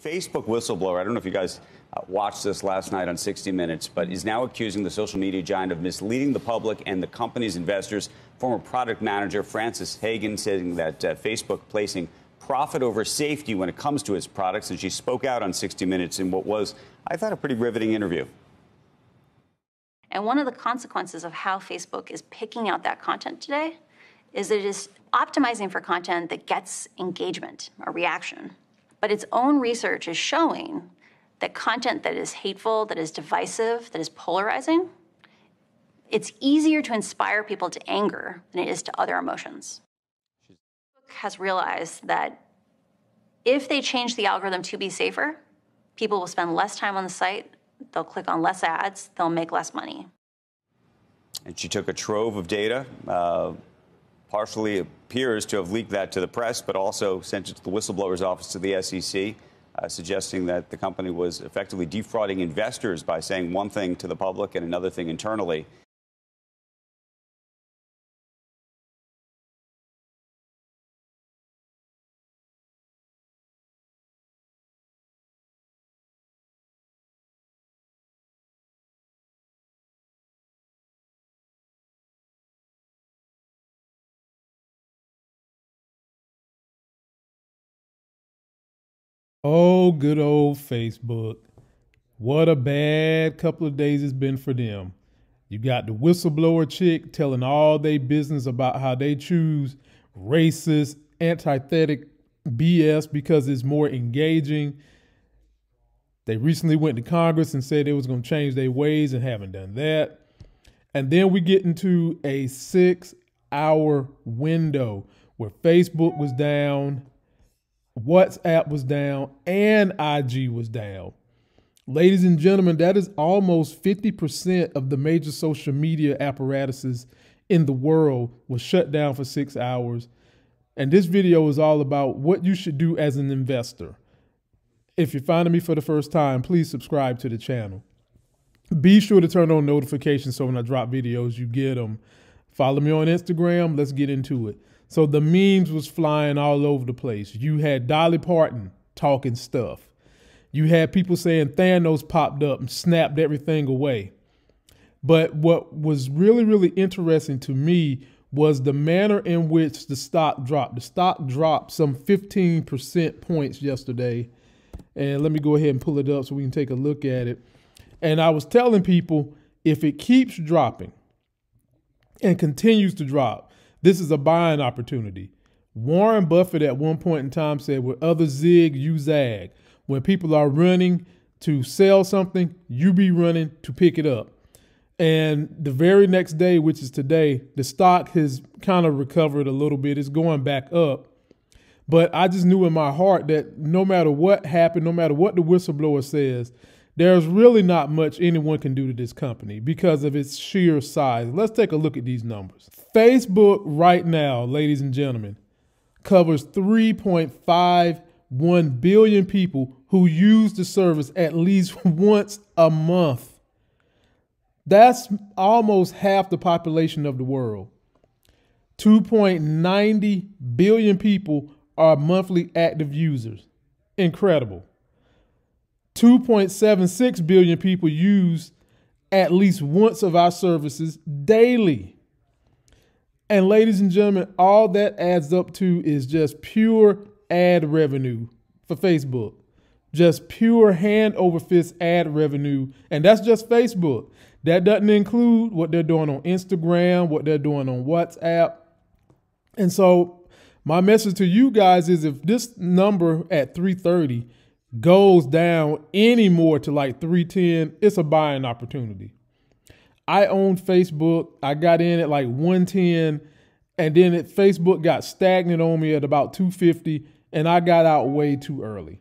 Facebook whistleblower, I don't know if you guys watched this last night on 60 Minutes, but is now accusing the social media giant of misleading the public and the company's investors. Former product manager Frances Hagen saying that Facebook placing profit over safety when it comes to its products, and she spoke out on 60 Minutes in what was, I thought, a pretty riveting interview. And one of the consequences of how Facebook is picking out that content today is that it is optimizing for content that gets engagement, a reaction. But its own research is showing that content that is hateful, that is divisive, that is polarizing, it's easier to inspire people to anger than it is to other emotions. Facebook has realized that if they change the algorithm to be safer, people will spend less time on the site, they'll click on less ads, they'll make less money. And she took a trove of data, partially appears to have leaked that to the press, but also sent it to the whistleblower's office to the SEC, suggesting that the company was effectively defrauding investors by saying one thing to the public and another thing internally. Oh, good old Facebook. What a bad couple of days it's been for them. You got the whistleblower chick telling all their business about how they choose racist, antithetic BS because it's more engaging. They recently went to Congress and said they was going to change their ways and haven't done that. And then we get into a 6-hour window where Facebook was down, WhatsApp was down, and IG was down. Ladies and gentlemen, that is almost 50% of the major social media apparatuses in the world was shut down for 6 hours. And this video is all about what you should do as an investor. If you're finding me for the first time, please subscribe to the channel. Be sure to turn on notifications so when I drop videos, you get them. Follow me on Instagram. Let's get into it. So the memes was flying all over the place. You had Dolly Parton talking stuff. You had people saying Thanos popped up and snapped everything away. But what was really, really interesting to me was the manner in which the stock dropped. The stock dropped some 15% points yesterday. And let me go ahead and pull it up so we can take a look at it. And I was telling people, if it keeps dropping and continues to drop, this is a buying opportunity. Warren Buffett at one point in time said, where others zig, you zag. When people are running to sell something, you be running to pick it up. And the very next day, which is today, the stock has kind of recovered a little bit. It's going back up. But I just knew in my heart that no matter what happened, no matter what the whistleblower says, there's really not much anyone can do to this company because of its sheer size. Let's take a look at these numbers. Facebook right now, ladies and gentlemen, covers 3.51 billion people who use the service at least once a month. That's almost half the population of the world. 2.90 billion people are monthly active users. Incredible. 2.76 billion people use at least once of our services daily. And ladies and gentlemen, all that adds up to is just pure ad revenue for Facebook. Just pure hand over fist ad revenue. And that's just Facebook. That doesn't include what they're doing on Instagram, what they're doing on WhatsApp. And so my message to you guys is if this number at 330 goes down any more to like 310, it's a buying opportunity. I own Facebook. I got in at like 110 and then Facebook got stagnant on me at about 250 and I got out way too early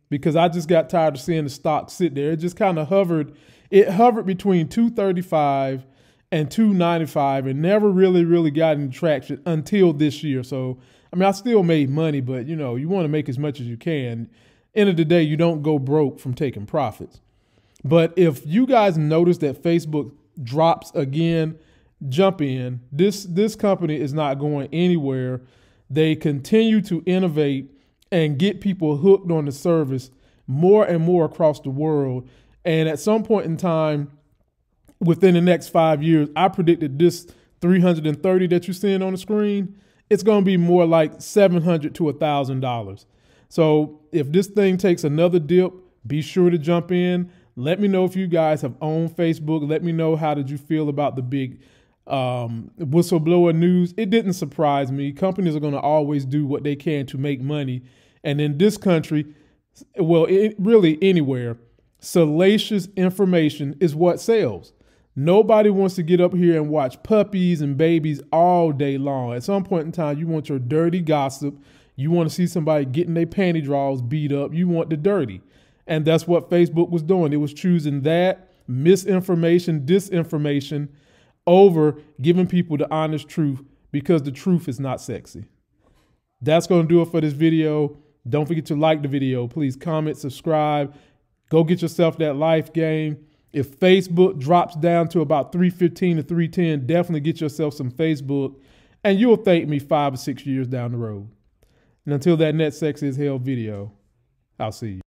because I just got tired of seeing the stock sit there. It just kind of hovered. It hovered between 235 and 295 and never really got any traction until this year. So, I mean, I still made money, but you know, you want to make as much as you can. End of the day, you don't go broke from taking profits. But if you guys notice that Facebook drops again, jump in. This company is not going anywhere. They continue to innovate and get people hooked on the service. more and more across the world. And at some point in time, within the next 5 years, I predicted this 330 that you're seeing on the screen, it's going to be more like $700 to $1,000. So if this thing takes another dip, be sure to jump in. Let me know if you guys have owned Facebook. Let me know, how did you feel about the big whistleblower news? It didn't surprise me. Companies are going to always do what they can to make money. And in this country, well, really anywhere, salacious information is what sells. Nobody wants to get up here and watch puppies and babies all day long. At some point in time, you want your dirty gossip. You want to see somebody getting their panty drawers beat up. You want the dirty. And that's what Facebook was doing. It was choosing that misinformation, disinformation over giving people the honest truth, because the truth is not sexy. That's going to do it for this video. Don't forget to like the video. Please comment, subscribe. Go get yourself that life game. If Facebook drops down to about 315 to 310, definitely get yourself some Facebook, and you'll thank me 5 or 6 years down the road. And until that next sexy as hell video, I'll see you.